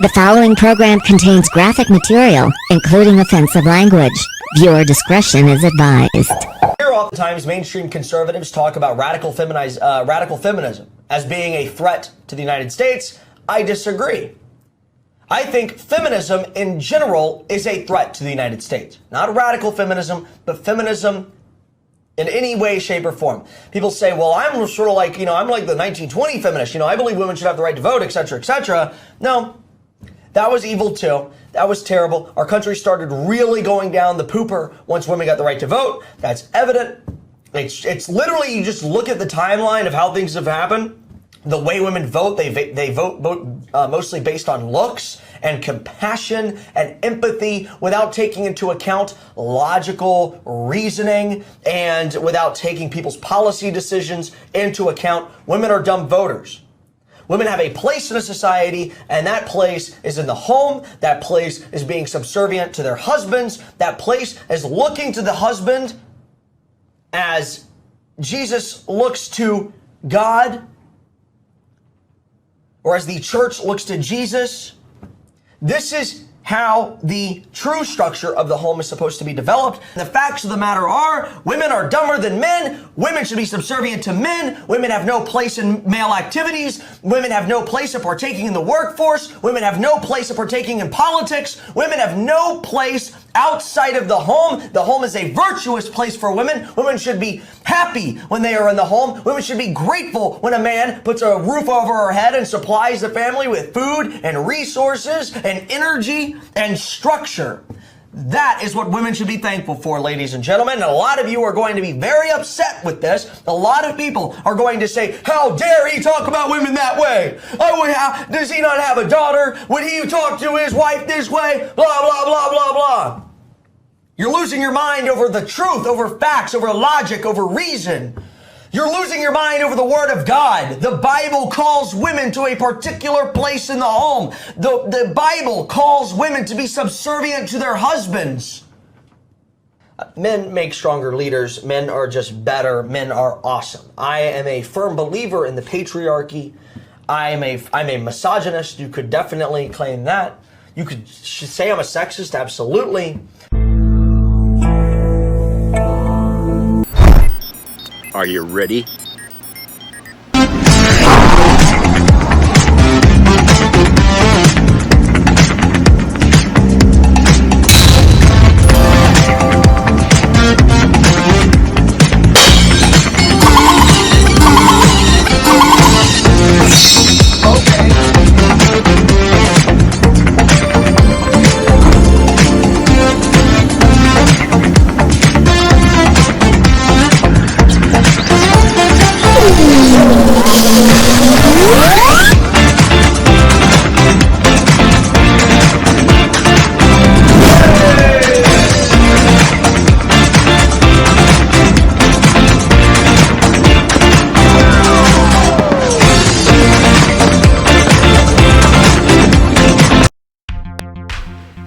The following program contains graphic material, including offensive language. Viewer discretion is advised. Here, oftentimes, mainstream conservatives talk about radical feminism as being a threat to the United States. I disagree. I think feminism in general is a threat to the United States. Not radical feminism, but feminism in any way, shape, or form. People say, well, I'm sort of like, I'm like the 1920 feminist. I believe women should have the right to vote, etc., etc. No, that was evil too. That was terrible. Our country started really going down the pooper once women got the right to vote. That's evident. It's literally, you just look at the timeline of how things have happened. The way women vote, they vote mostly based on looks and compassion and empathy without taking into account logical reasoning and without taking people's policy decisions into account. Women are dumb voters. Women have a place in a society, and that place is in the home. That place is being subservient to their husbands. That place is looking to the husband as Jesus looks to God, or as the church looks to Jesus. This is how the true structure of the home is supposed to be developed. The facts of the matter are, women are dumber than men. Women should be subservient to men. Women have no place in male activities. Women have no place of partaking in the workforce. Women have no place of partaking in politics. Women have no place outside of the home. The home is a virtuous place for women. Women should be happy when they are in the home. Women should be grateful when a man puts a roof over her head and supplies the family with food and resources and energy and structure. That is what women should be thankful for, ladies and gentlemen. And a lot of you are going to be very upset with this. A lot of people are going to say, how dare he talk about women that way? Does he not have a daughter? Would he talk to his wife this way? Blah, blah, blah, blah, blah. You're losing your mind over the truth, over facts, over logic, over reason. You're losing your mind over the Word of God. The Bible calls women to a particular place in the home. The Bible calls women to be subservient to their husbands. Men make stronger leaders. Men are just better. Men are awesome. I am a firm believer in the patriarchy. I'm a misogynist. You could definitely claim that. You could say I'm a sexist. Absolutely. Are you ready?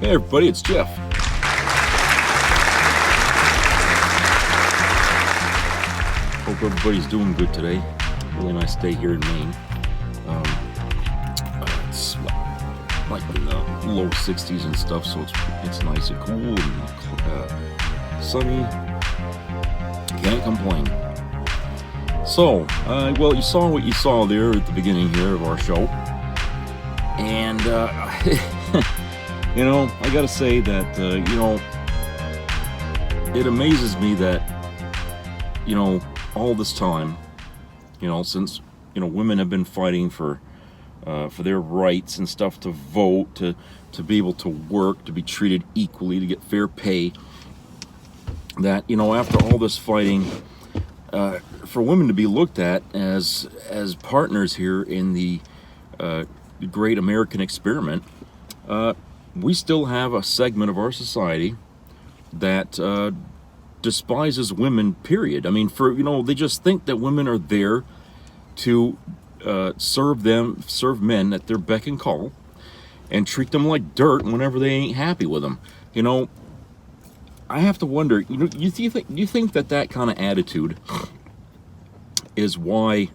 Hey everybody, it's Jeff. Hope everybody's doing good today. Really nice day here in Maine. It's like in the low 60s and stuff, so it's nice and cool and sunny. Can't complain. So, well, you saw what you saw there at the beginning here of our show, and I gotta say that, it amazes me that, all this time, since, women have been fighting for their rights and stuff, to vote, to be able to work, to be treated equally, to get fair pay, that, after all this fighting, for women to be looked at as partners here in the great American experiment, we still have a segment of our society that despises women, period. I mean, they just think that women are there to serve men at their beck and call and treat them like dirt whenever they ain't happy with them. I have to wonder, you think that kind of attitude is why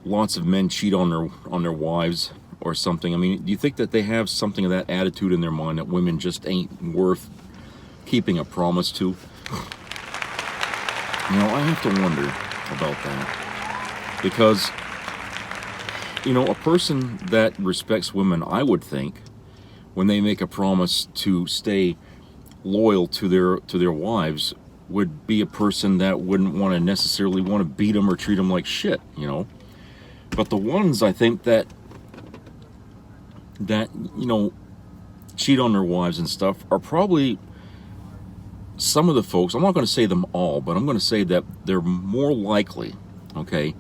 lots of men cheat on their wives or something. I mean, do you think that they have something of that attitude in their mind that women just ain't worth keeping a promise to? You know, I have to wonder about that. Because, you know, a person that respects women, I would think, when they make a promise to stay loyal to their wives, would be a person that wouldn't want to necessarily want to beat them or treat them like shit, you know. But the ones, I think, that you know, cheat on their wives and stuff are probably some of the folks, I'm not going to say them all, but I'm going to say that they're more likely, okay,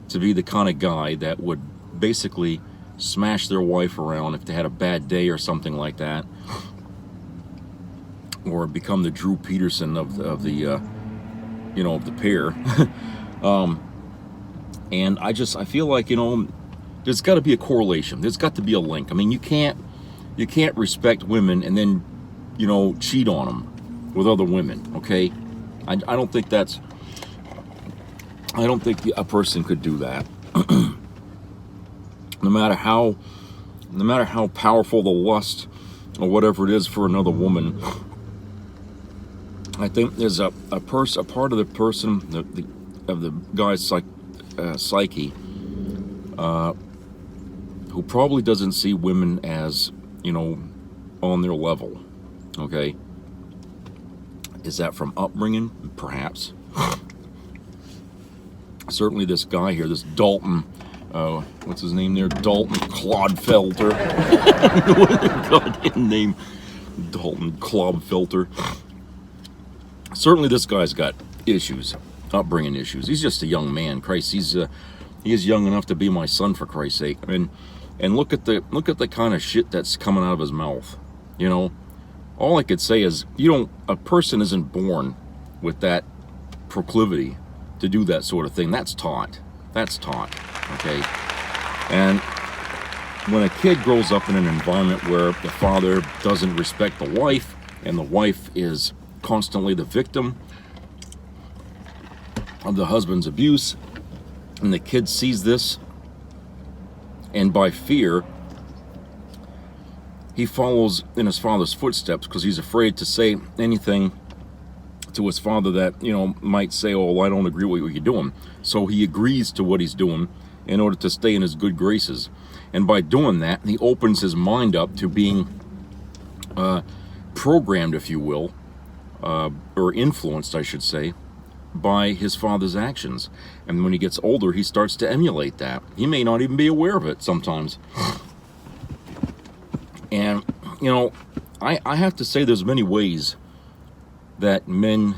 to be the kind of guy that would basically smash their wife around if they had a bad day or something like that, or become the Drew Peterson of the you know, of the pair. And I feel like, you know, there's got to be a correlation. There's got to be a link. I mean, you can't respect women and then, you know, cheat on them with other women, okay? I don't think a person could do that. No matter how powerful the lust or whatever it is for another woman, I think there's a part of the person, of the guy's psyche, who probably doesn't see women as, you know, on their level, okay? Is that from upbringing? Perhaps. Certainly this guy here, this Dalton, what's his name there? Dalton Clodfelter. Goddamn name. Dalton Clodfelter. Certainly this guy's got issues, upbringing issues. He's just a young man. Christ, he is young enough to be my son, for Christ's sake. I mean, and look at the kind of shit that's coming out of his mouth, you know. All I could say is, a person isn't born with that proclivity to do that sort of thing. That's taught, okay? And when a kid grows up in an environment where the father doesn't respect the wife, and the wife is constantly the victim of the husband's abuse, and the kid sees this, and by fear, he follows in his father's footsteps because he's afraid to say anything to his father that, you know, might say, oh, well, I don't agree with what you're doing. So he agrees to what he's doing in order to stay in his good graces. And by doing that, he opens his mind up to being programmed, if you will, or influenced, I should say, by his father's actions. And when he gets older, he starts to emulate that. He may not even be aware of it sometimes. And, you know, I have to say there's many ways that men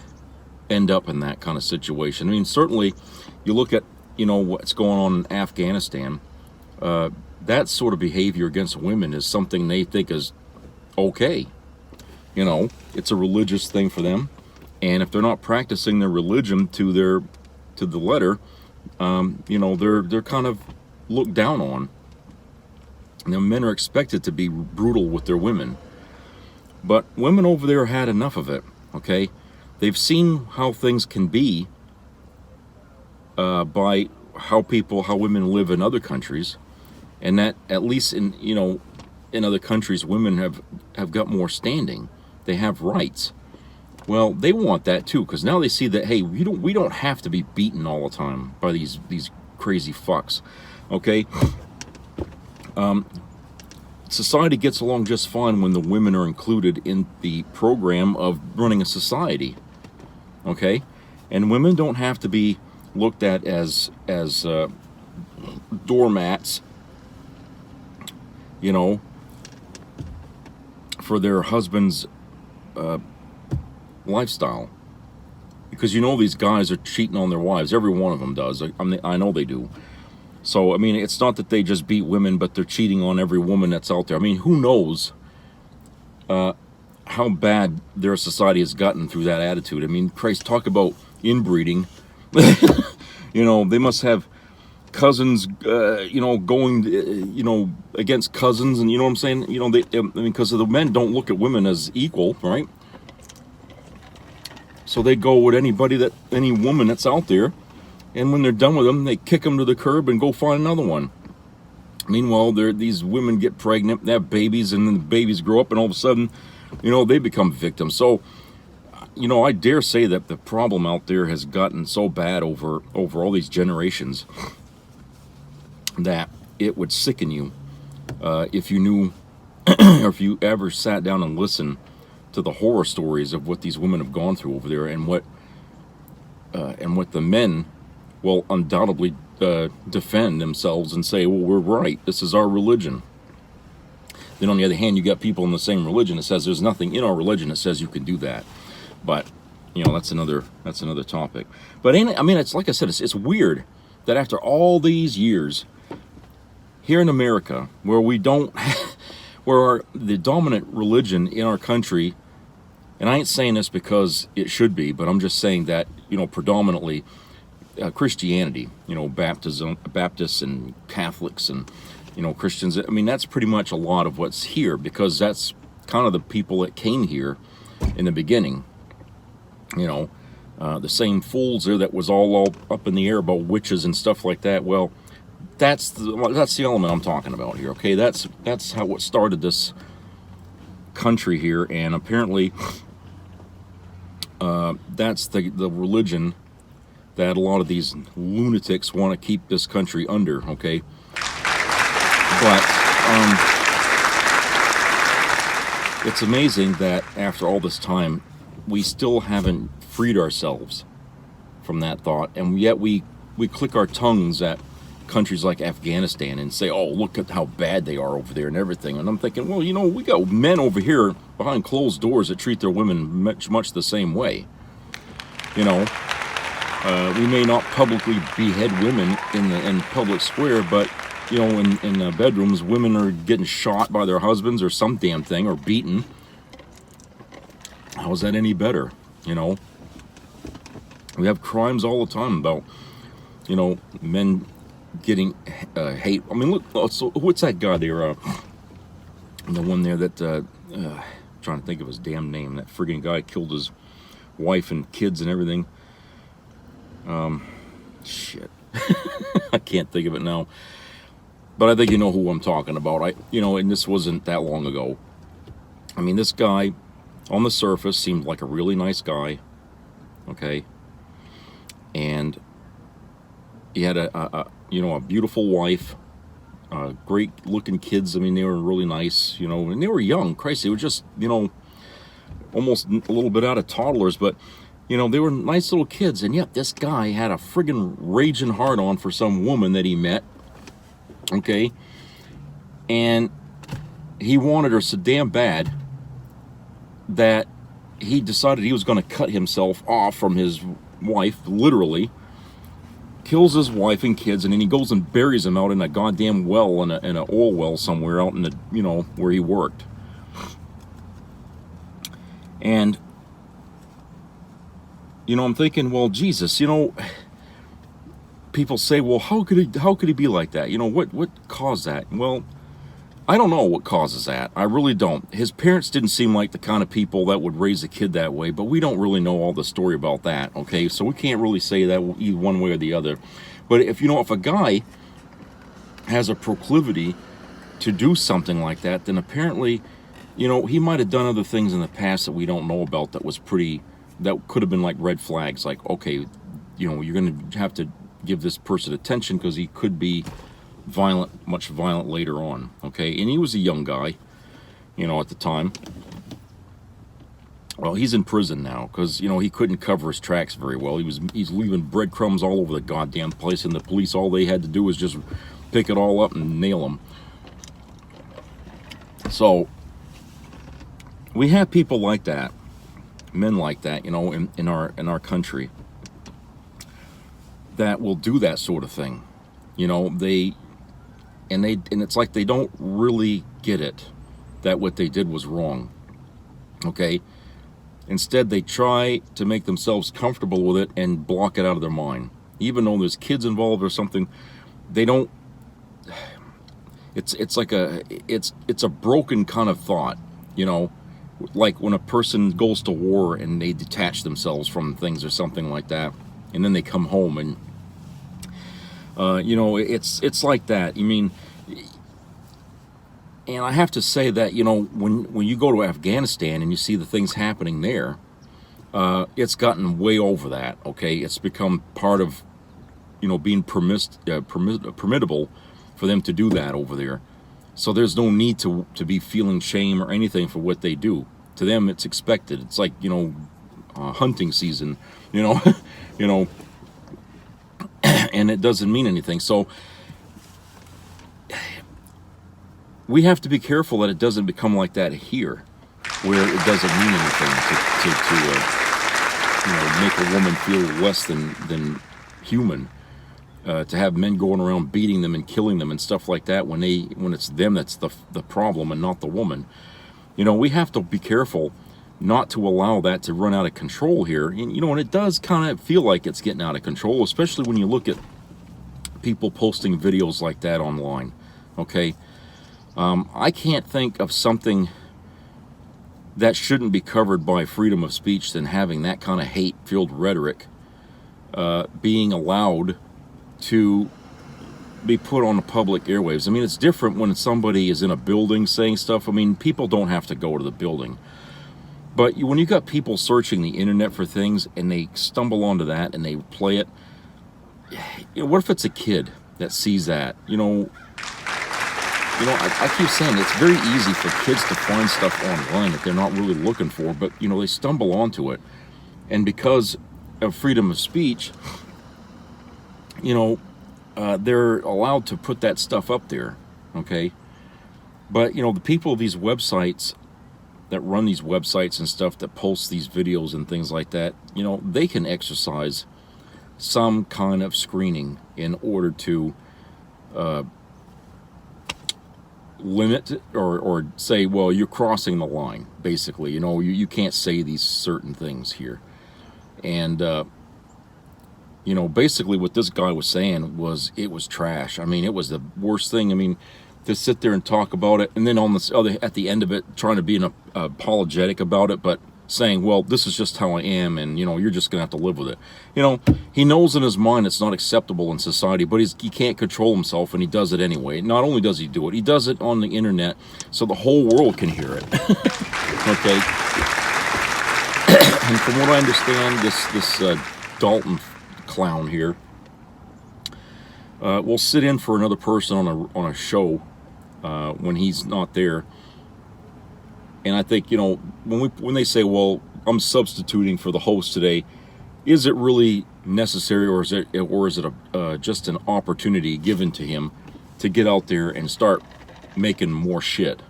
end up in that kind of situation. I mean, certainly, you look at, you know, what's going on in Afghanistan, that sort of behavior against women is something they think is okay. You know, it's a religious thing for them. And if they're not practicing their religion to the letter, you know, they're kind of looked down on. Now, men are expected to be brutal with their women. But women over there had enough of it, okay? They've seen how things can be by how women live in other countries. And that, at least in other countries, women have got more standing. They have rights. Well, they want that too, because now they see that, hey, we don't have to be beaten all the time by these crazy fucks, okay? Society gets along just fine when the women are included in the program of running a society, okay? And women don't have to be looked at as doormats, you know, for their husband's lifestyle, because you know these guys are cheating on their wives. Every one of them does. I know they do. So I mean, it's not that they just beat women, but they're cheating on every woman that's out there. I mean, who knows how bad their society has gotten through that attitude? I mean, Christ, talk about inbreeding. You know, they must have cousins, you know, going, you know, against cousins, and you know what I'm saying? You know, because the men don't look at women as equal, right? So they go with any woman that's out there, and when they're done with them, they kick them to the curb and go find another one. Meanwhile, these women get pregnant, they have babies, and then the babies grow up, and all of a sudden, they become victims. So, I dare say that the problem out there has gotten so bad over all these generations that it would sicken you if you knew, or if you ever sat down and listened to the horror stories of what these women have gone through over there, and what the men will undoubtedly defend themselves and say, well, we're right, this is our religion. Then on the other hand, you got people in the same religion that says there's nothing in our religion that says you can do that. But that's another topic. But it's like I said, it's weird that after all these years here in America, where we don't where the dominant religion in our country, and I ain't saying this because it should be, but I'm just saying that predominantly Christianity, Baptists and Catholics and Christians. That's pretty much a lot of what's here, because that's kind of the people that came here in the beginning. The same fools there that was all up in the air about witches and stuff like that. Well, that's the element I'm talking about here. Okay, that's how what started this country here, and apparently that's the religion that a lot of these lunatics want to keep this country under. Okay, but it's amazing that after all this time, we still haven't freed ourselves from that thought, and yet we click our tongues at countries like Afghanistan and say, oh, look at how bad they are over there and everything. And I'm thinking, well, we got men over here behind closed doors that treat their women much the same way. We may not publicly behead women in public square, but in bedrooms, women are getting shot by their husbands or some damn thing, or beaten. How is that any better? We have crimes all the time about men getting hate. Look, so what's that guy there? The one there that trying to think of his damn name. That friggin' guy killed his wife and kids and everything. Shit, I can't think of it now. But I think you know who I'm talking about. And this wasn't that long ago. This guy, on the surface, seemed like a really nice guy. Okay, and he had a beautiful wife, great looking kids. They were really nice, and they were young. Christ, they were just, almost a little bit out of toddlers, but, they were nice little kids. And yet this guy had a friggin' raging hard on for some woman that he met. Okay. And he wanted her so damn bad that he decided he was going to cut himself off from his wife, literally. Kills his wife and kids, and then he goes and buries them out in a goddamn well, in an oil well somewhere out in the, where he worked. And, I'm thinking, well, Jesus, people say, well, how could he be like that? What caused that? Well, I don't know what causes that. I really don't. His parents didn't seem like the kind of people that would raise a kid that way, but we don't really know all the story about that, okay? So we can't really say that either one way or the other. But if a guy has a proclivity to do something like that, then apparently, he might have done other things in the past that we don't know about that could have been like red flags. Like, okay, you're going to have to give this person attention because he could be much violent later on. Okay, and he was a young guy, at the time. Well, he's in prison now because he couldn't cover his tracks very well. He's leaving breadcrumbs all over the goddamn place, and the police, all they had to do was just pick it all up and nail him. So we have people like that, men like that, in our country, that will do that sort of thing. And it's like they don't really get it, that what they did was wrong. Okay? Instead, they try to make themselves comfortable with it and block it out of their mind. Even though there's kids involved or something, they don't. It's like it's a broken kind of thought, like when a person goes to war and they detach themselves from things or something like that, and then they come home and it's like that. And I have to say that, when you go to Afghanistan and you see the things happening there, it's gotten way over that, okay? It's become part of, being permittable for them to do that over there. So there's no need to be feeling shame or anything for what they do. To them, it's expected. It's like, hunting season, and it doesn't mean anything. So we have to be careful that it doesn't become like that here, where it doesn't mean anything to make a woman feel less than human. To have men going around beating them and killing them and stuff like that when it's them that's the problem and not the woman. We have to be careful not to allow that to run out of control here. And it does kind of feel like it's getting out of control, especially when you look at people posting videos like that online. Okay, I can't think of something that shouldn't be covered by freedom of speech than having that kind of hate-filled rhetoric being allowed to be put on the public airwaves. I mean, it's different when somebody is in a building saying stuff. I mean, people don't have to go to the building. But when you got people searching the internet for things and they stumble onto that and they play it, what if it's a kid that sees that? I keep saying it's very easy for kids to find stuff online that they're not really looking for, but, they stumble onto it. And because of freedom of speech, they're allowed to put that stuff up there, okay? But, the people of these websites that run these websites and stuff that post these videos and things like that, they can exercise some kind of screening in order to limit or say, well, you're crossing the line, basically. You can't say these certain things here. And, basically what this guy was saying was it was trash. I mean, it was the worst thing. I mean, to sit there and talk about it, and then on this other, at the end of it, trying to be apologetic about it, but saying, well, this is just how I am, and, you're just going to have to live with it. He knows in his mind it's not acceptable in society, but he can't control himself, and he does it anyway. Not only does he do it, he does it on the internet so the whole world can hear it. Okay? And from what I understand, this Dalton clown here will sit in for another person on a show when he's not there. And I think, when they say, well, I'm substituting for the host today, is it really necessary, or is it just an opportunity given to him to get out there and start making more shit?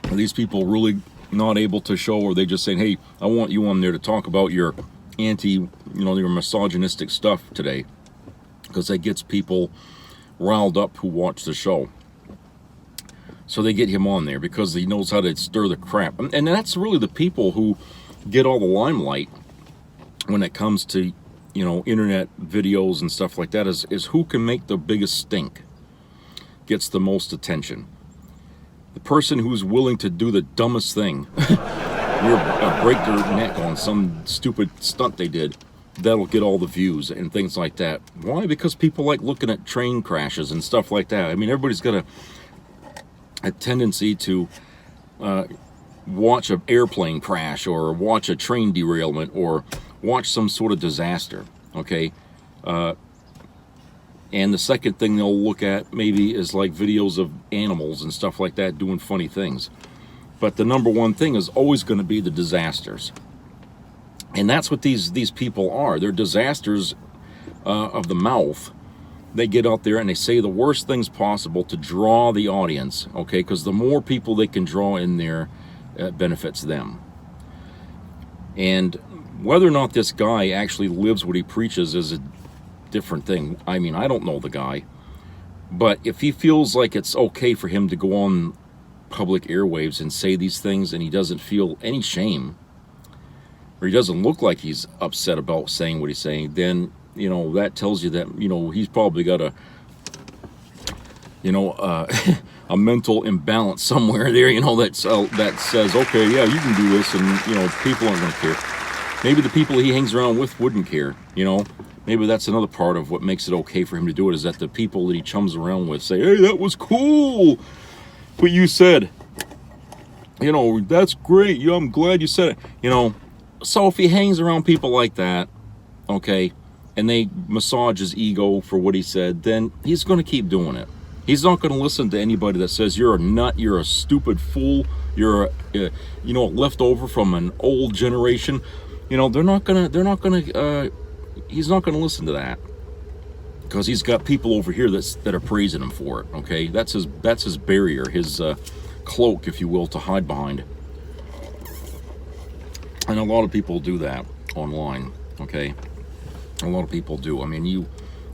Are these people really not able to show, or are they just saying, hey, I want you on there to talk about your your misogynistic stuff today? Because that gets people riled up who watch the show. So they get him on there because he knows how to stir the crap. And that's really the people who get all the limelight when it comes to, internet videos and stuff like that, is who can make the biggest stink, gets the most attention. The person who's willing to do the dumbest thing, break their neck on some stupid stunt they did, that'll get all the views and things like that. Why? Because people like looking at train crashes and stuff like that. I mean, everybody's got a tendency to watch an airplane crash, or watch a train derailment, or watch some sort of disaster, okay? And the second thing they'll look at maybe is like videos of animals and stuff like that doing funny things. But the number one thing is always going to be the disasters. And that's what these people are. They're disasters of the mouth. They get out there and they say the worst things possible to draw the audience, okay? Because the more people they can draw in there, it benefits them. And whether or not this guy actually lives what he preaches is a different thing. I mean, I don't know the guy. But if he feels like it's okay for him to go on public airwaves and say these things, and he doesn't feel any shame, or he doesn't look like he's upset about saying what he's saying, then that tells you that, he's probably got a a mental imbalance somewhere there, that says, okay, yeah, you can do this, and, people aren't going to care. Maybe the people he hangs around with wouldn't care, maybe that's another part of what makes it okay for him to do it, is that the people that he chums around with say, hey, that was cool what you said. That's great. I'm glad you said it. So if he hangs around people like that, okay, and they massage his ego for what he said, then he's going to keep doing it. He's not going to listen to anybody that says you're a nut, you're a stupid fool, you're a leftover from an old generation. He's not going to listen to that, because he's got people over here that are praising him for it. Okay, that's his barrier, his cloak, if you will, to hide behind. And a lot of people do that online. Okay, a lot of people do. I mean,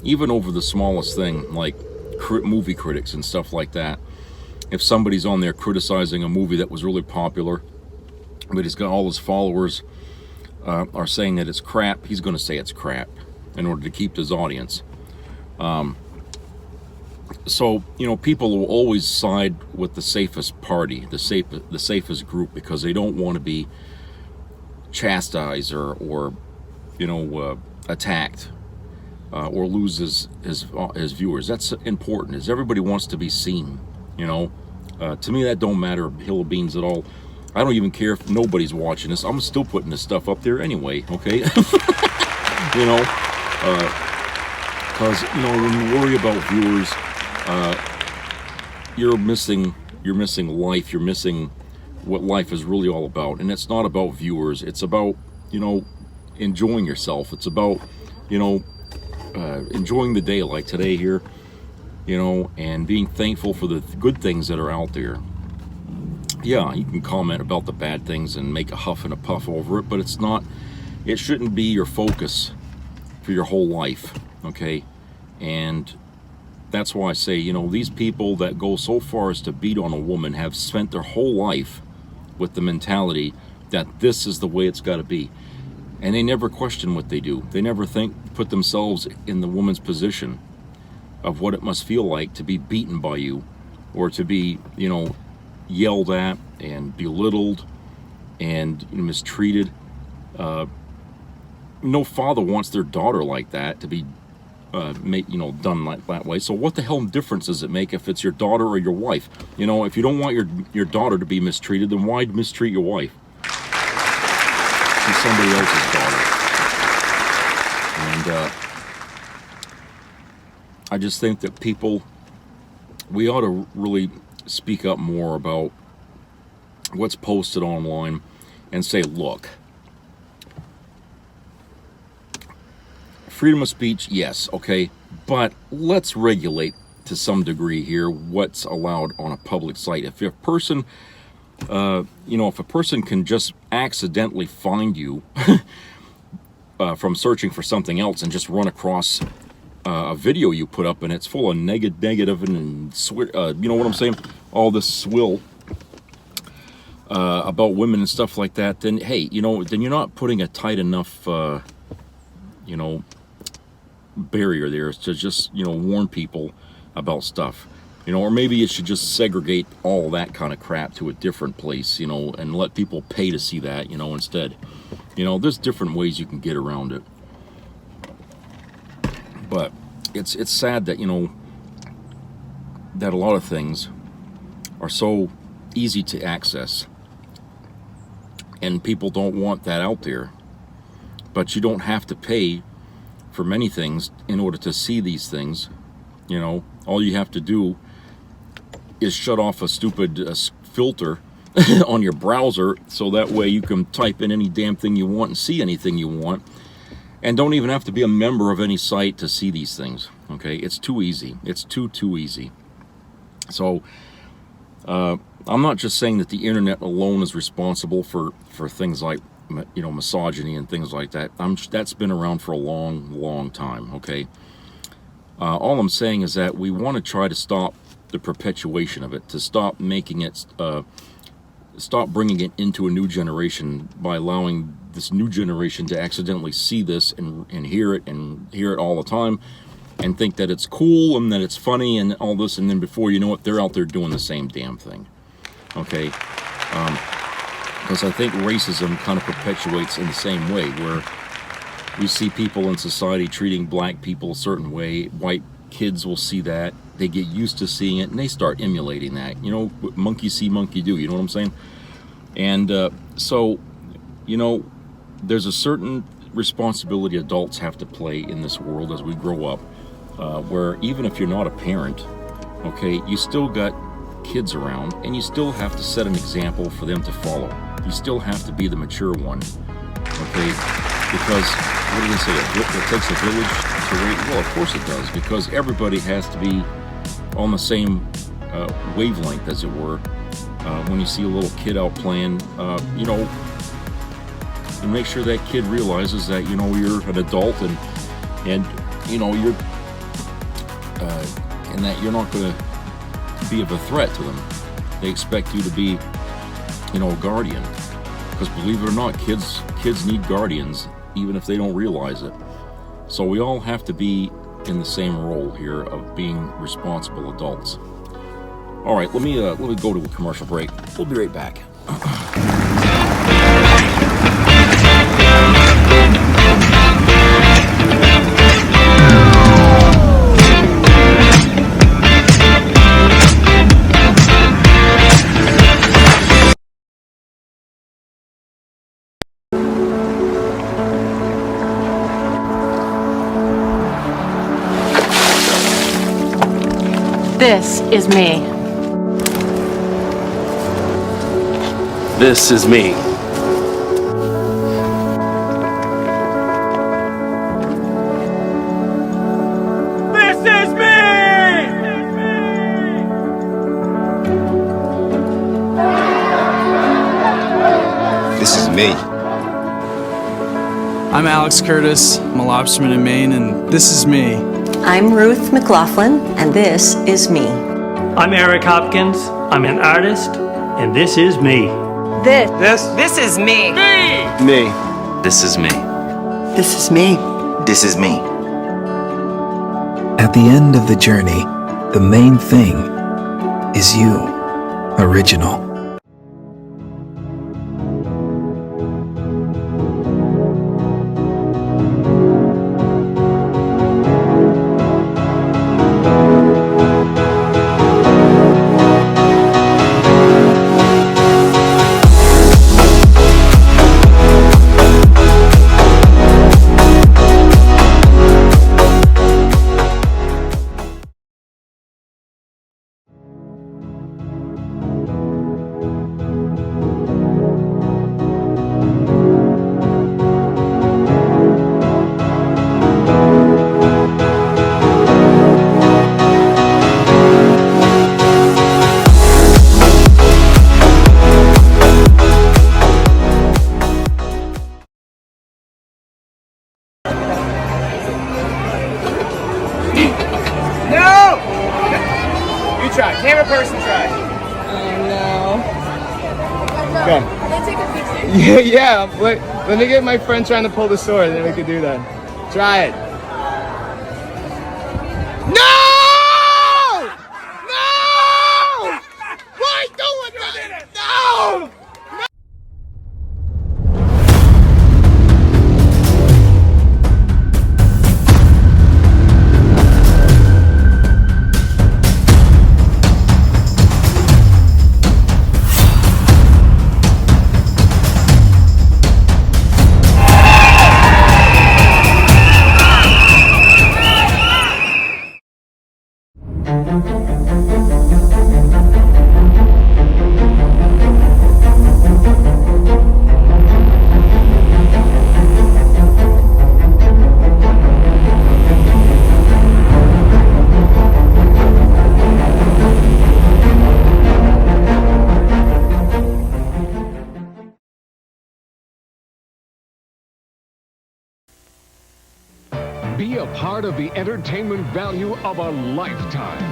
even over the smallest thing, like movie critics and stuff like that. If somebody's on there criticizing a movie that was really popular, but he's got all his followers are saying that it's crap, he's going to say it's crap in order to keep his audience. So people will always side with the safest party, the safest group, because they don't want to be chastised or attacked. Or loses his viewers. That's important, as everybody wants to be seen. To me, that don't matter a hill of beans at all. I don't even care if nobody's watching this. I'm still putting this stuff up there anyway. Okay, because when you worry about viewers, you're missing life. You're missing what life is really all about. And it's not about viewers. It's about enjoying yourself. It's about enjoying the day, like today here, and being thankful for the good things that are out there. Yeah, you can comment about the bad things and make a huff and a puff over it, but it shouldn't be your focus for your whole life. Okay, and that's why I say, these people that go so far as to beat on a woman have spent their whole life with the mentality that this is the way it's got to be. And they never question what they do. They never put themselves in the woman's position of what it must feel like to be beaten by you, or to be, yelled at and belittled and mistreated. No father wants their daughter like that to be, done like that way. So what the hell difference does it make if it's your daughter or your wife? If you don't want your daughter to be mistreated, then why mistreat your wife? Somebody else's daughter. And I just think that we ought to really speak up more about what's posted online and say, look, freedom of speech, yes, okay, but let's regulate to some degree here what's allowed on a public site. If a person if a person can just accidentally find you from searching for something else and just run across a video you put up and it's full of negative and you know what I'm saying? All this swill about women and stuff like that, then hey, then you're not putting a tight enough, barrier there to just, warn people about stuff. Or maybe you should just segregate all that kind of crap to a different place, and let people pay to see that, instead. There's different ways you can get around it. But it's sad that, that a lot of things are so easy to access. And people don't want that out there. But you don't have to pay for many things in order to see these things. All you have to do is shut off a stupid filter on your browser, so that way you can type in any damn thing you want and see anything you want, and don't even have to be a member of any site to see these things. Okay, it's too easy. It's too easy. So I'm not just saying that the internet alone is responsible for things like misogyny and things like that. That's been around for a long time. Okay, all I'm saying is that we want to try to stop the perpetuation of it, to stop making it, stop bringing it into a new generation by allowing this new generation to accidentally see this and hear it all the time and think that it's cool and that it's funny and all this, and then before you know it, they're out there doing the same damn thing. Okay, because I think racism kind of perpetuates in the same way, where we see people in society treating black people a certain way. White kids will see that. They get used to seeing it, and they start emulating that. You know, monkey see, monkey do. You know what I'm saying? And so, you know, there's a certain responsibility adults have to play in this world as we grow up, where even if you're not a parent, okay, you still got kids around, and you still have to set an example for them to follow. You still have to be the mature one, okay? Because, what do they say, it takes a village to raise? Well, of course it does, because everybody has to be on the same wavelength, as it were. When you see a little kid out playing, you know, and make sure that kid realizes that, you know, you're an adult, and you know, you're and that you're not going to be of a threat to them. They expect you to be, you know, a guardian, because believe it or not, kids need guardians, even if they don't realize it. So we all have to be in the same role here of being responsible adults. All right, let me go to a commercial break. We'll be right back. This is me. This is me. This is me! This is me. I'm Alex Curtis. I'm a lobsterman in Maine, and this is me. I'm Ruth McLaughlin, and this is me. I'm Eric Hopkins. I'm an artist, and this is me. This is me. Me. This is me. This is me. This is me. At the end of the journey, the main thing is you, original. Try. Camera person try. Oh no. Go. Can I take a picture? Yeah. Wait, let me get my friend trying to pull the sword, then we can do that. Try it. No! No! Why doing that? No! Be a part of the entertainment value of a lifetime.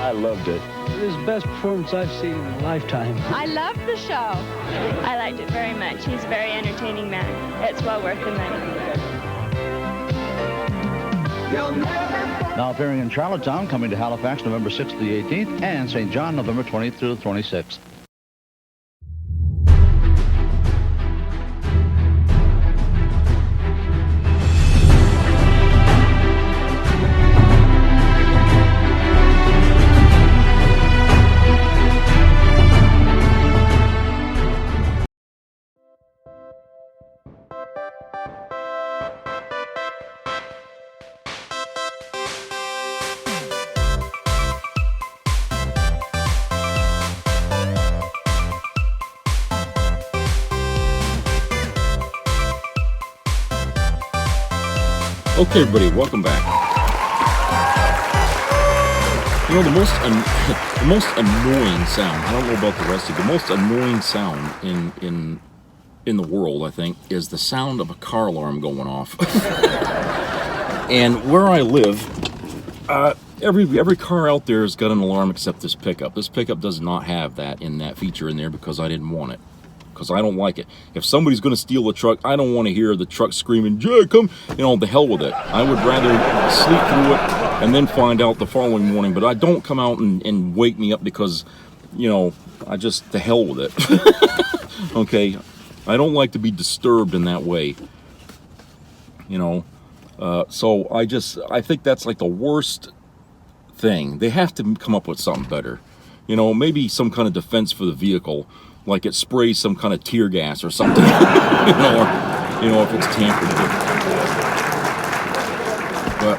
I loved it. It was the best performance I've seen in a lifetime. I love the show. I liked it very much. He's a very entertaining man. It's well worth the money. Now appearing in Charlottetown, coming to Halifax November 6th to the 18th, and St. John November 20th through the 26th. Okay, everybody, welcome back. You know, the most annoying sound, I don't know about the rest of you, the most annoying sound in the world, I think, is the sound of a car alarm going off. And where I live, every car out there has got an alarm except this pickup. This pickup does not have that feature in there because I didn't want it. Because I don't like it. If somebody's going to steal a truck, I don't want to hear the truck screaming, "Jay, come," the hell with it. I would rather sleep through it and then find out the following morning. But I don't come out and wake me up because, I just, the hell with it. Okay? I don't like to be disturbed in that way. So I think that's like the worst thing. They have to come up with something better. Maybe some kind of defense for the vehicle. Like it sprays some kind of tear gas or something, or if it's tampered with. But,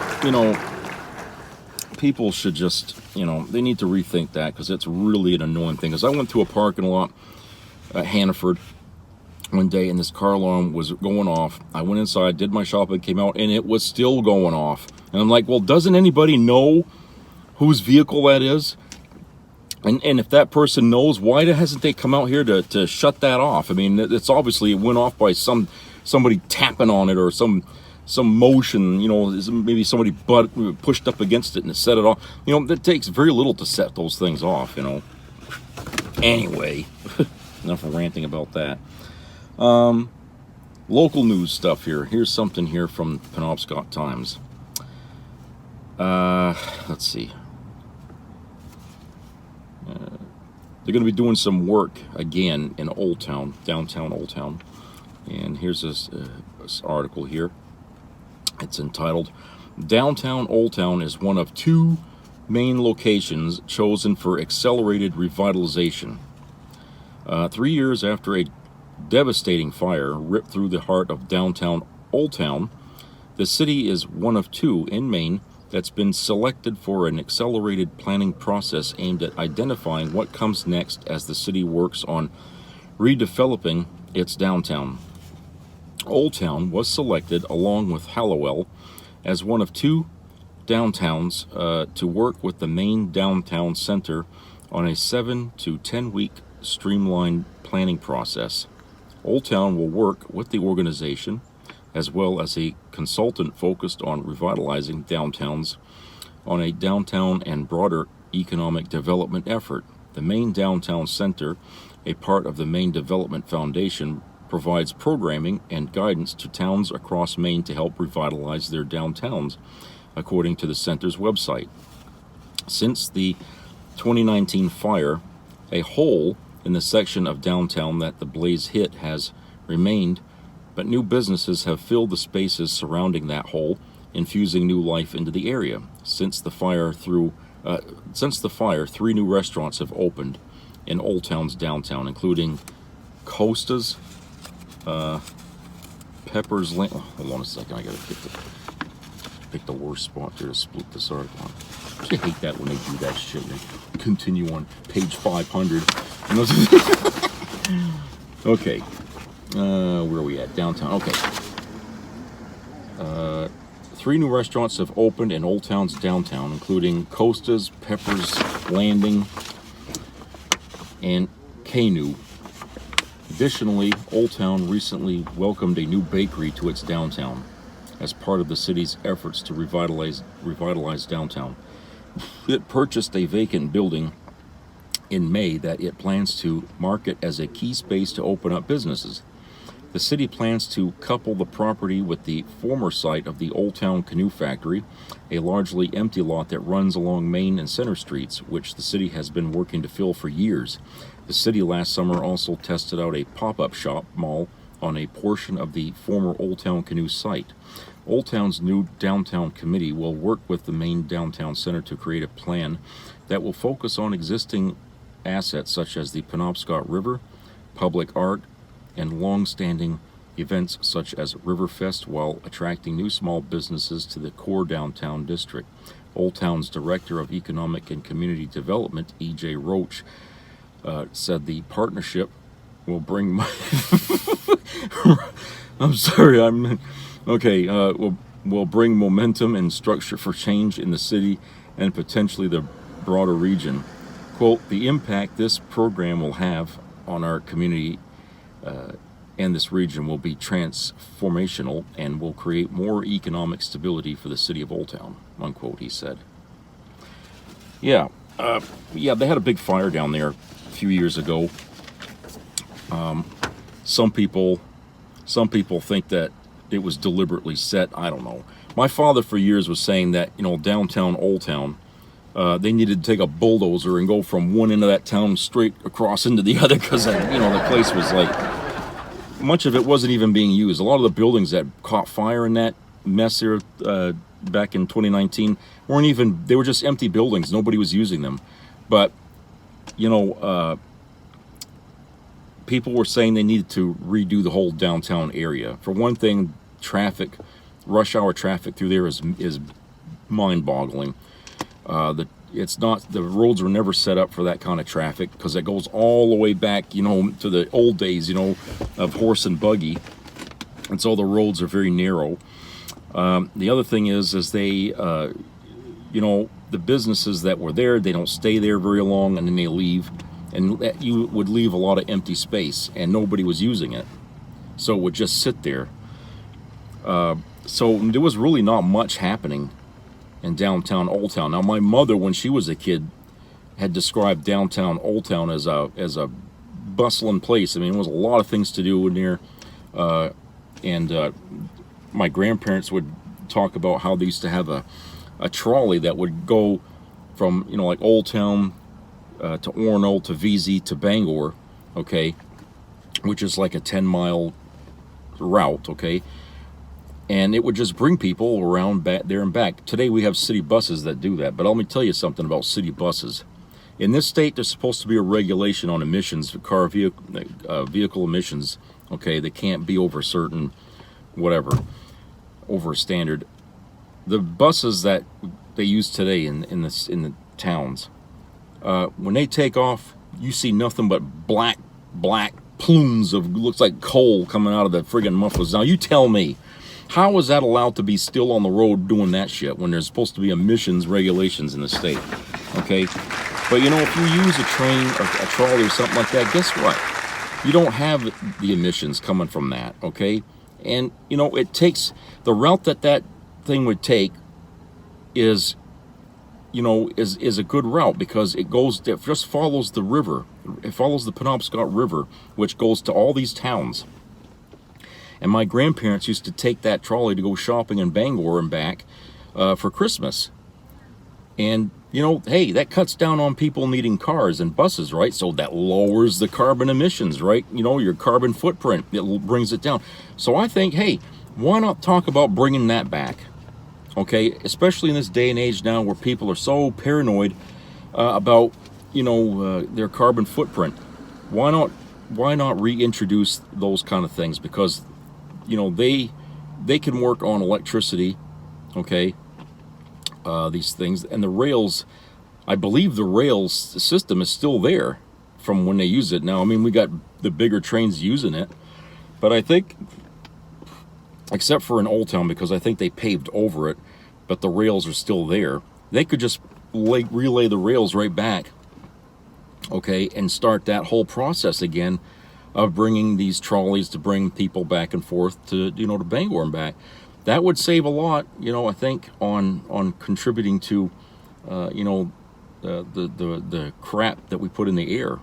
people should just, they need to rethink that because it's really an annoying thing. Because I went to a parking lot at Hannaford one day and this car alarm was going off. I went inside, did my shopping, came out, and it was still going off. And I'm like, well, doesn't anybody know whose vehicle that is? And if that person knows, why hasn't they come out here to shut that off? I mean, it's obviously it went off by somebody tapping on it or some motion, maybe somebody pushed up against it and it set it off. It takes very little to set those things off, Anyway, enough ranting about that. Local news stuff here. Here's something here from Penobscot Times. Let's see. They're going to be doing some work again in Old Town, downtown Old Town. And here's this article here. It's entitled, "Downtown Old Town is one of two main locations chosen for accelerated revitalization." 3 years after a devastating fire ripped through the heart of downtown Old Town, the city is one of two in Maine that's been selected for an accelerated planning process aimed at identifying what comes next as the city works on redeveloping its downtown. Old Town was selected, along with Hallowell, as one of two downtowns to work with the Maine Downtown Center on a 7 to 10 week streamlined planning process. Old Town will work with the organization as well as a consultant focused on revitalizing downtowns on a downtown and broader economic development effort. The Maine Downtown Center, a part of the Maine Development Foundation, provides programming and guidance to towns across Maine to help revitalize their downtowns, according to the center's website. Since the 2019 fire, a hole in the section of downtown that the blaze hit has remained, but new businesses have filled the spaces surrounding that hole, infusing new life into the area. Since the fire, 3 new restaurants have opened in Old Town's downtown, including Costa's, Pepper's Lane. Oh, hold on a second, I gotta pick the worst spot there to split this article. I hate that when they do that shit. They continue on page 500. Okay. Where are we at? Downtown. Okay. 3 new restaurants have opened in Old Town's downtown, including Costa's, Pepper's Landing, and Canoe. Additionally, Old Town recently welcomed a new bakery to its downtown as part of the city's efforts to revitalize downtown. It purchased a vacant building in May that it plans to market as a key space to open up businesses. The city plans to couple the property with the former site of the Old Town Canoe Factory, a largely empty lot that runs along Main and Center Streets, which the city has been working to fill for years. The city last summer also tested out a pop-up shop mall on a portion of the former Old Town Canoe site. Old Town's new downtown committee will work with the Main Downtown Center to create a plan that will focus on existing assets such as the Penobscot River, public art, and long-standing events such as Riverfest, while attracting new small businesses to the core downtown district. Old Town's Director of Economic and Community Development, E.J. Roach, said the partnership will bring will bring momentum and structure for change in the city and potentially the broader region. Quote, the impact this program will have on our community and this region will be transformational and will create more economic stability for the city of Old Town, unquote, he said. Yeah, they had a big fire down there a few years ago. Some people think that it was deliberately set. I don't know. My father for years was saying that, downtown Old Town, they needed to take a bulldozer and go from one end of that town straight across into the other because, the place was like, much of it wasn't even being used. A lot of the buildings that caught fire in that mess here back in 2019 they were just empty buildings. Nobody was using them. But, people were saying they needed to redo the whole downtown area. For one thing, rush hour traffic through there is mind-boggling. The roads were never set up for that kind of traffic because it goes all the way back, to the old days, of horse and buggy. And so the roads are very narrow. The other thing is they, the businesses that were there, they don't stay there very long and then they leave. And you would leave a lot of empty space and nobody was using it. So it would just sit there. So there was really not much happening in downtown Old Town. Now, my mother, when she was a kid, had described downtown Old Town as a bustling place. I mean, there was a lot of things to do in there. And my grandparents would talk about how they used to have a trolley that would go from, like Old Town to Orono to VZ to Bangor, okay, which is like a 10-mile route, okay. And it would just bring people around back there and back. Today we have city buses that do that. But let me tell you something about city buses. In this state, there's supposed to be a regulation on emissions, vehicle emissions. Okay, they can't be over certain, over a standard. The buses that they use today in the towns, when they take off, you see nothing but black plumes of looks like coal coming out of the friggin' mufflers. Now you tell me, how is that allowed to be still on the road doing that shit when there's supposed to be emissions regulations in the state? Okay, but if you use a train or a trolley or something like that, guess what? You don't have the emissions coming from that. Okay, and it takes the route that thing would take is a good route because it just follows the river. It follows the Penobscot River, which goes to all these towns. And my grandparents used to take that trolley to go shopping in Bangor and back for Christmas. And, hey, that cuts down on people needing cars and buses, right? So that lowers the carbon emissions, right? Your carbon footprint, it brings it down. So I think, hey, why not talk about bringing that back? Okay, especially in this day and age now where people are so paranoid about, their carbon footprint. Why not reintroduce those kind of things? Because they can work on electricity, okay, these things, and the rails, I believe the rails system is still there from when they use it. Now, I mean, we got the bigger trains using it, but I think, except for in Old Town, because I think they paved over it, but the rails are still there, they could just relay the rails right back, okay, and start that whole process again of bringing these trolleys to bring people back and forth to, to Bangor and back. That would save a lot, I think, on contributing to, the crap that we put in the air,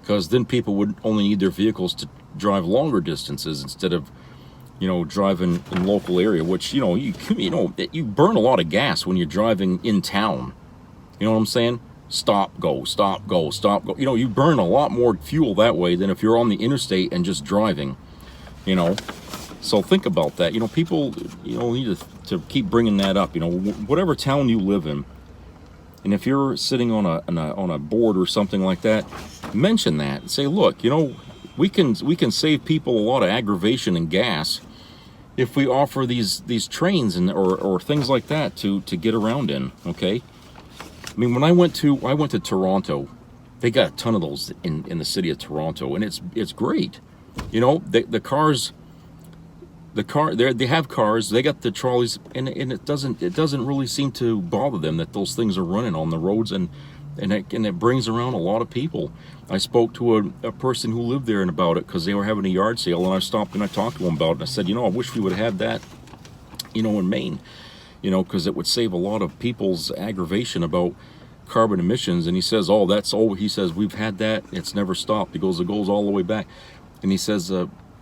because then people would only need their vehicles drive longer distances instead of, driving in local area, which, you burn a lot of gas when you're driving in town. You know what I'm saying? Stop, go, stop, go, stop, go. You burn a lot more fuel that way than if you're on the interstate and just driving, So think about that. People, need to keep bringing that up. Whatever town you live in, and if you're sitting on a board or something like that, mention that and say, look, we can save people a lot of aggravation and gas if we offer these trains or things like that to get around in. Okay. I mean, when I went to Toronto, they got a ton of those in the city of Toronto, and it's great. The cars. They have cars. They got the trolleys, and it doesn't really seem to bother them that those things are running on the roads, and it brings around a lot of people. I spoke to a person who lived there and about it because they were having a yard sale, and I stopped and I talked to them about it. And I said, I wish we would have had that, in Maine, because it would save a lot of people's aggravation about carbon emissions. And he says, oh, that's all. He says, we've had that. It's never stopped. It goes all the way back. And he says,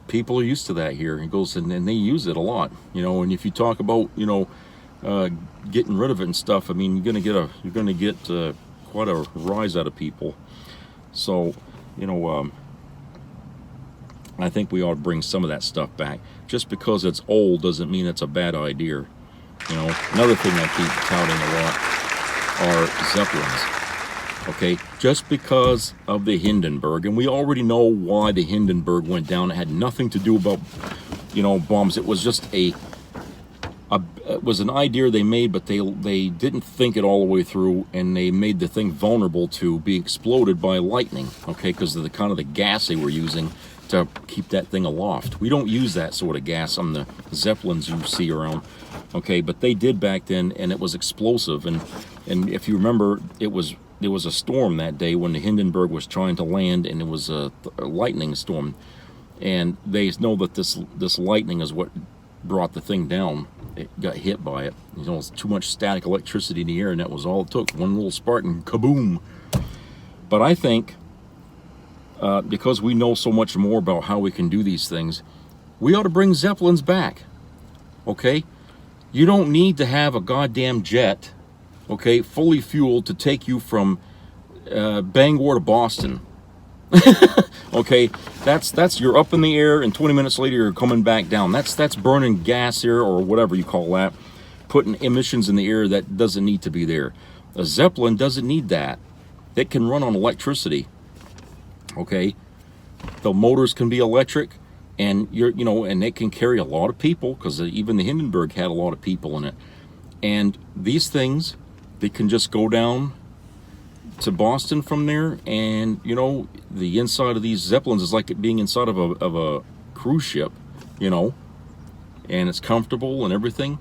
people are used to that here. He goes, and they use it a lot, and if you talk about, getting rid of it and stuff, I mean, you're gonna get quite a rise out of people. So, I think we ought to bring some of that stuff back. Just because it's old doesn't mean it's a bad idea. Another thing I keep touting a lot are Zeppelins. Okay, just because of the Hindenburg, and we already know why the Hindenburg went down. It had nothing to do about, bombs. It was just it was an idea they made, but they didn't think it all the way through, and they made the thing vulnerable to be exploded by lightning. Okay, because of the kind of the gas they were using to keep that thing aloft. We don't use that sort of gas on the Zeppelins you see around. Okay, but they did back then, and it was explosive. And if you remember, there was a storm that day when the Hindenburg was trying to land, and it was a lightning storm. And they know that this lightning is what brought the thing down. It got hit by it. It was too much static electricity in the air, and that was all it took. One little spark and kaboom. But I think, because we know so much more about how we can do these things, we ought to bring Zeppelins back. Okay? You don't need to have a goddamn jet, okay, fully fueled to take you from Bangor to Boston. Okay, that's you're up in the air, and 20 minutes later you're coming back down. That's burning gas here, or whatever you call that, putting emissions in the air that doesn't need to be there. A Zeppelin doesn't need that. It can run on electricity. Okay, the motors can be electric, and and it can carry a lot of people, because even the Hindenburg had a lot of people in it. And these things, they can just go down to Boston from there, and the inside of these Zeppelins is like it being inside of a cruise ship, and it's comfortable and everything.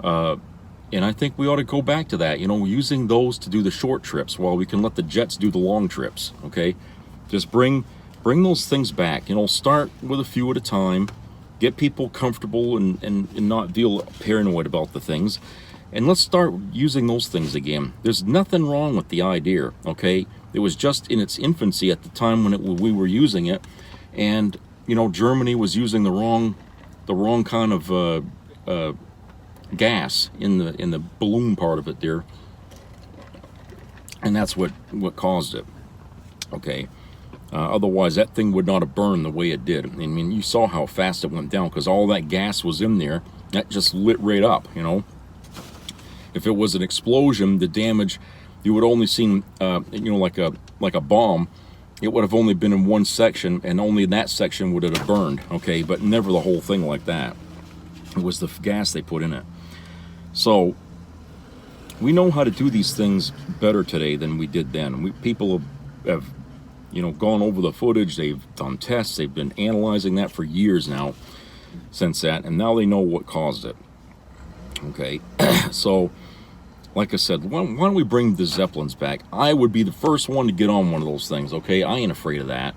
And I think we ought to go back to that, using those to do the short trips while we can let the jets do the long trips. Okay, just bring those things back. Start with a few at a time, get people comfortable and not feel paranoid about the things. And let's start using those things again. There's nothing wrong with the idea, okay? It was just in its infancy at the time when we were using it, and Germany was using the wrong kind of gas in the balloon part of it there, and that's what caused it. Okay, otherwise that thing would not have burned the way it did. I mean, you saw how fast it went down because all that gas was in there. That just lit right up, If it was an explosion, the damage, you would only seen, like a bomb. It would have only been in one section, and only in that section would it have burned, okay? But never the whole thing like that. It was the gas they put in it. So we know how to do these things better today than we did then. People have gone over the footage. They've done tests. They've been analyzing that for years now, since that, and now they know what caused it. Okay, so like I said, why don't we bring the Zeppelins back? I would be the first one to get on one of those things. Okay, I ain't afraid of that.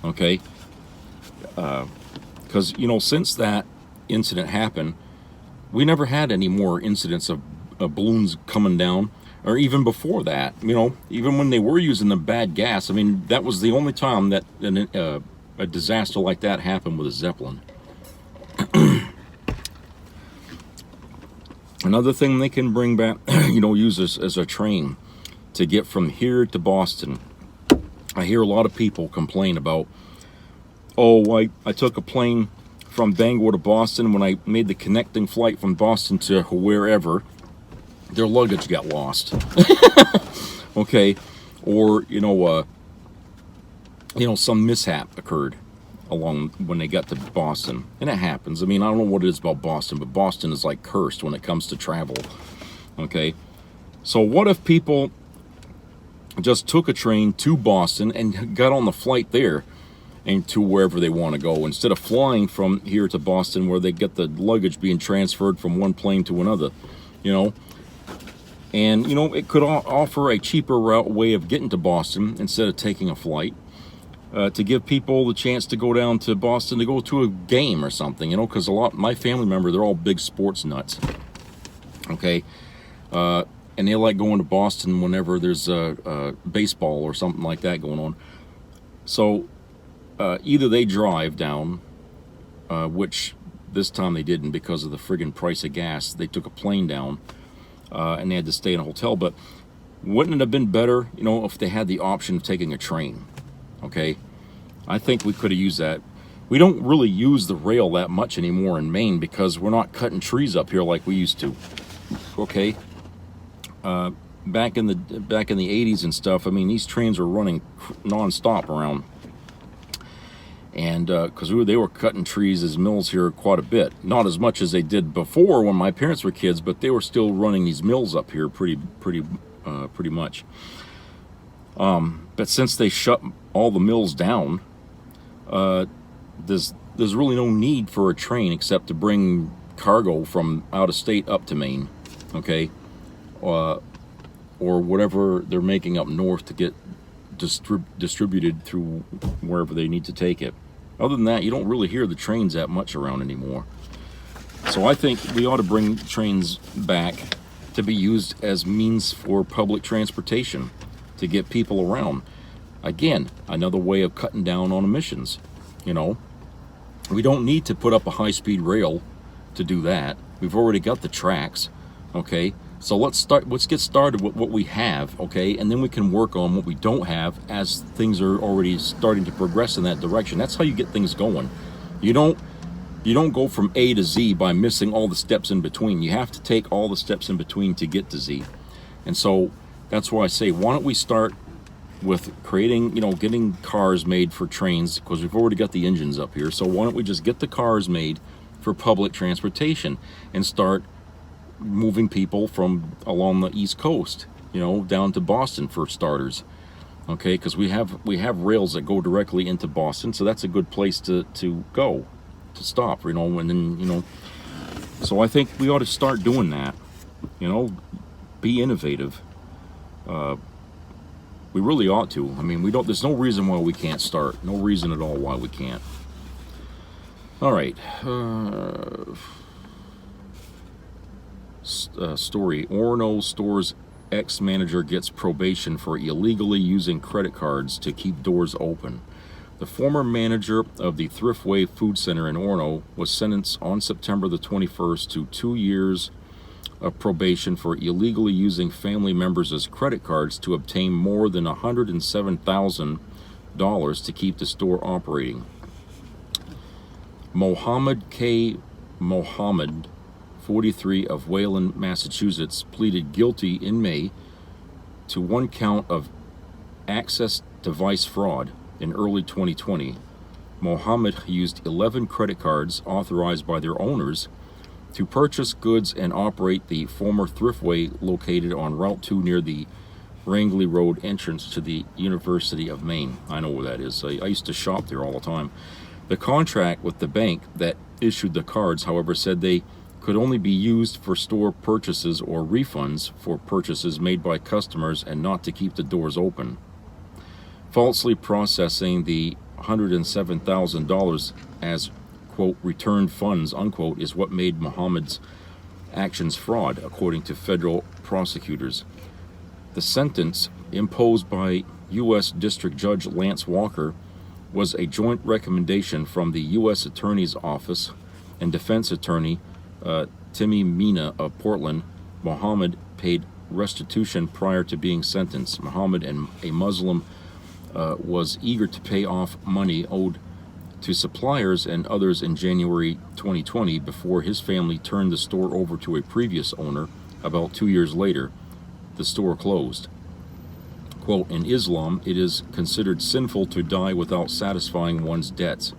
Okay, because since that incident happened, we never had any more incidents of balloons coming down, or even before that. Even when they were using the bad gas, I mean, that was the only time that a disaster like that happen with a Zeppelin. Another thing they can bring back, use this as a train to get from here to Boston. I hear a lot of people complain about, I took a plane from Bangor to Boston. When I made the connecting flight from Boston to wherever, their luggage got lost. Okay, or some mishap occurred along when they got to Boston, and it happens. I mean, I don't know what it is about Boston, but Boston is like cursed when it comes to travel. Okay, so what if people just took a train to Boston and got on the flight there and to wherever they want to go, instead of flying from here to Boston, where they get the luggage being transferred from one plane to another, and it could offer a cheaper way of getting to Boston instead of taking a flight, to give people the chance to go down to Boston to go to a game or something, because my family member, they're all big sports nuts. Okay, and they like going to Boston whenever there's baseball or something like that going on. So either they drive down, which this time they didn't because of the friggin' price of gas. They took a plane down, and they had to stay in a hotel. But wouldn't it have been better, if they had the option of taking a train? Okay, I think we could have used that. We don't really use the rail that much anymore in Maine because we're not cutting trees up here like we used to. Okay, back in the 80s and stuff, I mean, these trains were running non-stop around, and because they were cutting trees as mills here quite a bit, not as much as they did before when my parents were kids, but they were still running these mills up here pretty much. But since they shut all the mills down, there's really no need for a train except to bring cargo from out of state up to Maine, okay, or whatever they're making up north to get distributed through wherever they need to take it. Other than that, you don't really hear the trains that much around anymore. So I think we ought to bring trains back to be used as means for public transportation to get people around. Again, another way of cutting down on emissions. We don't need to put up a high-speed rail to do that. We've already got the tracks, okay? So let's get started with what we have, okay? And then we can work on what we don't have as things are already starting to progress in that direction. That's how you get things going. You don't go from A to Z by missing all the steps in between. You have to take all the steps in between to get to Z. And so that's why I say, why don't we start with creating, getting cars made for trains, because we've already got the engines up here. So why don't we just get the cars made for public transportation and start moving people from along the East Coast, down to Boston for starters. Okay, because we have rails that go directly into Boston, so that's a good place to go, to stop, and then, so I think we ought to start doing that, be innovative. We really ought to. I mean, there's no reason why we can't start. No reason at all why we can't. All right. Story. Orono Store's ex-manager gets probation for illegally using credit cards to keep doors open. The former manager of the Thriftway Food Center in Orono was sentenced on September the 21st to 2 years of probation for illegally using family members as credit cards to obtain more than $107,000 to keep the store operating. Mohammed K. Mohammed, 43, of Wayland, Massachusetts, pleaded guilty in May to one count of access device fraud in early 2020. Mohammed used 11 credit cards authorized by their owners to purchase goods and operate the former Thriftway located on Route 2 near the Rangeley Road entrance to the University of Maine. I know where that is. I used to shop there all the time. The contract with the bank that issued the cards, however, said they could only be used for store purchases or refunds for purchases made by customers and not to keep the doors open. Falsely processing the $107,000 as, quote, returned funds, unquote, is what made Mohammed's actions fraud, according to federal prosecutors. The sentence imposed by U.S. District Judge Lance Walker was a joint recommendation from the U.S. Attorney's Office and defense attorney Timmy Mina of Portland. Mohammed paid restitution prior to being sentenced. Mohammed, and a Muslim, was eager to pay off money owed to suppliers and others in January 2020 before his family turned the store over to a previous owner. About 2 years later, the store closed. Quote, in Islam, it is considered sinful to die without satisfying one's debts,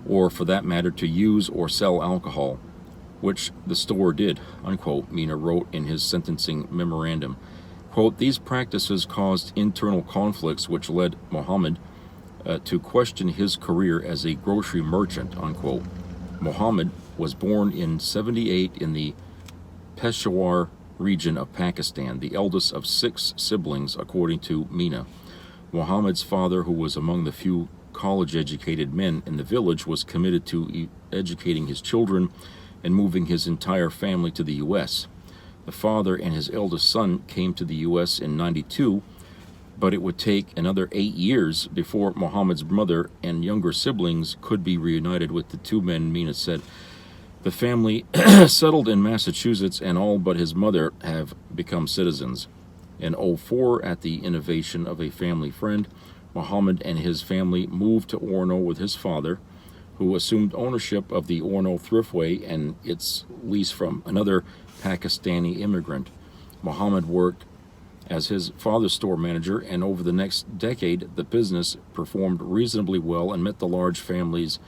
or for that matter, to use or sell alcohol, which the store did, unquote, Mina wrote in his sentencing memorandum. Quote, these practices caused internal conflicts which led Mohammed to question his career as a grocery merchant, unquote. Mohammed was born in 78 in the Peshawar region of Pakistan, the eldest of 6 siblings, according to Mina. Mohammed's father, who was among the few college-educated men in the village, was committed to educating his children and moving his entire family to the U.S. The father and his eldest son came to the U.S. in '92, but it would take another 8 years before Mohammed's mother and younger siblings could be reunited with the 2 men, Mina said. The family settled in Massachusetts, and all but his mother have become citizens. In 2004, at the invitation of a family friend, Mohammed and his family moved to Orono with his father, who assumed ownership of the Orono Thriftway and its lease from another Pakistani immigrant. Mohammed worked as his father's store manager, and over the next decade, the business performed reasonably well and met the large family's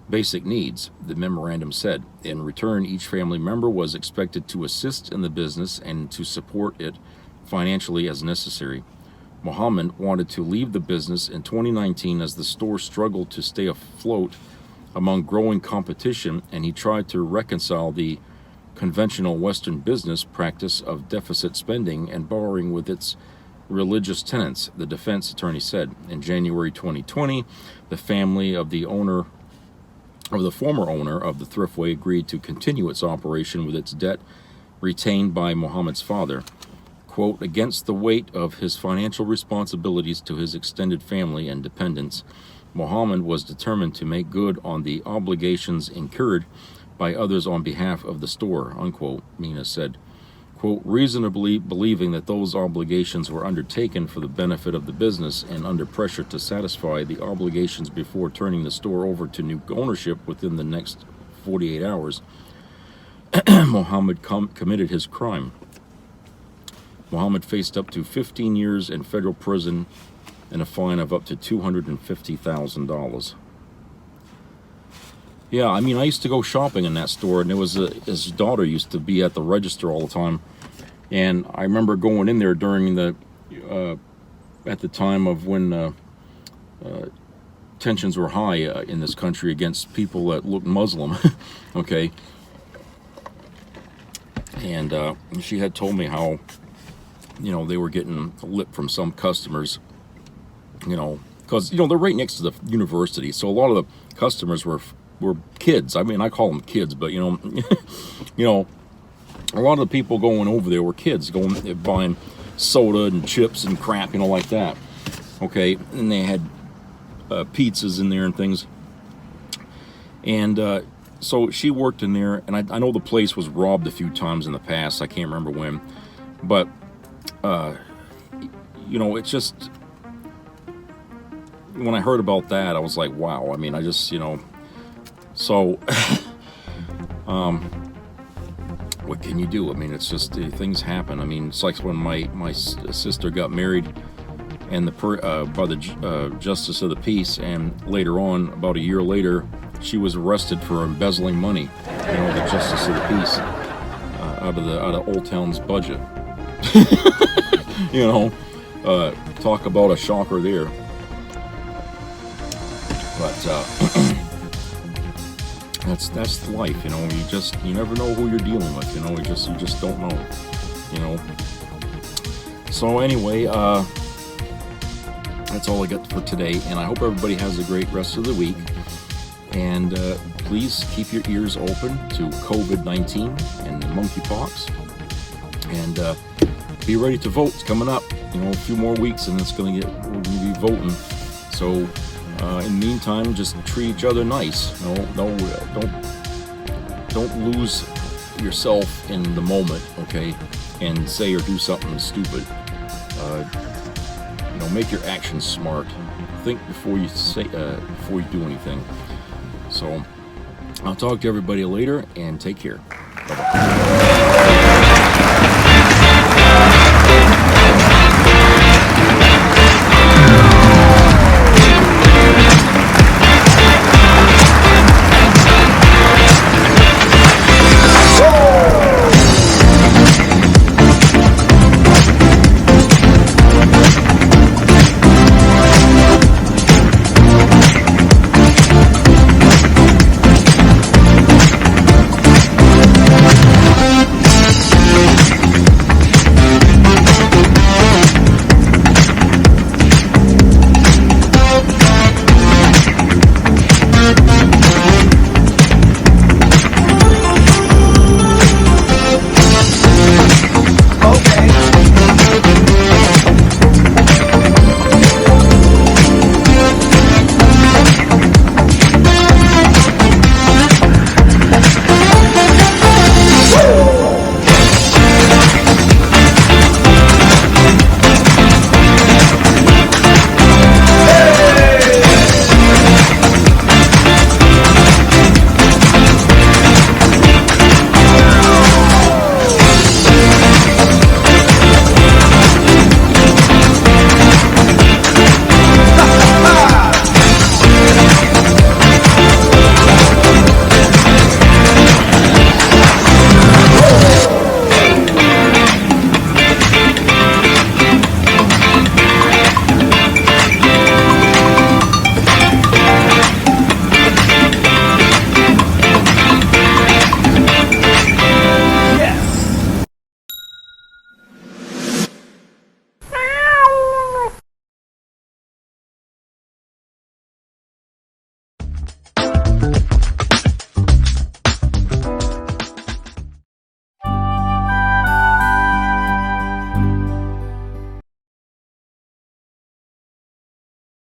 basic needs, the memorandum said. In return, each family member was expected to assist in the business and to support it financially as necessary. Mohammed wanted to leave the business in 2019 as the store struggled to stay afloat among growing competition, and he tried to reconcile the conventional Western business practice of deficit spending and borrowing with its religious tenets, the defense attorney said. In January 2020, the family of the former owner of the Thriftway agreed to continue its operation with its debt retained by Mohammed's father. Quote, against the weight of his financial responsibilities to his extended family and dependents, Mohammed was determined to make good on the obligations incurred by others on behalf of the store, unquote, Mina said. Quote, reasonably believing that those obligations were undertaken for the benefit of the business and under pressure to satisfy the obligations before turning the store over to new ownership within the next 48 hours, Mohammed committed his crime. Mohammed faced up to 15 years in federal prison and a fine of up to $250,000. Yeah, I mean, I used to go shopping in that store, and his daughter used to be at the register all the time. And I remember going in there during at the time of when tensions were high in this country against people that looked Muslim, okay? And she had told me how, they were getting lip from some customers, because, they're right next to the university. So a lot of the customers were kids. I mean, I call them kids, but, a lot of the people going over there were kids buying soda and chips and crap, like that. Okay, and they had pizzas in there and things. And so she worked in there, and I know the place was robbed a few times in the past. I can't remember when, but it's just, when I heard about that, I was like, wow. I mean, I just, so what can you do? I mean, it's just things happen. I mean, it's like when my sister got married, and by the justice of the peace, and later on, about a year later, she was arrested for embezzling money. The justice of the peace out of Old Town's budget. Talk about a shocker there. But that's life, you never know who you're dealing with, you just don't know, So anyway, that's all I got for today, and I hope everybody has a great rest of the week. And please keep your ears open to COVID-19 and monkeypox, and be ready to vote. It's coming up, a few more weeks, and we're going to be voting. So In the meantime, just treat each other nice. Don't lose yourself in the moment, okay, and say or do something stupid. Make your actions smart. Think before you do anything. So I'll talk to everybody later, and take care. Bye-bye.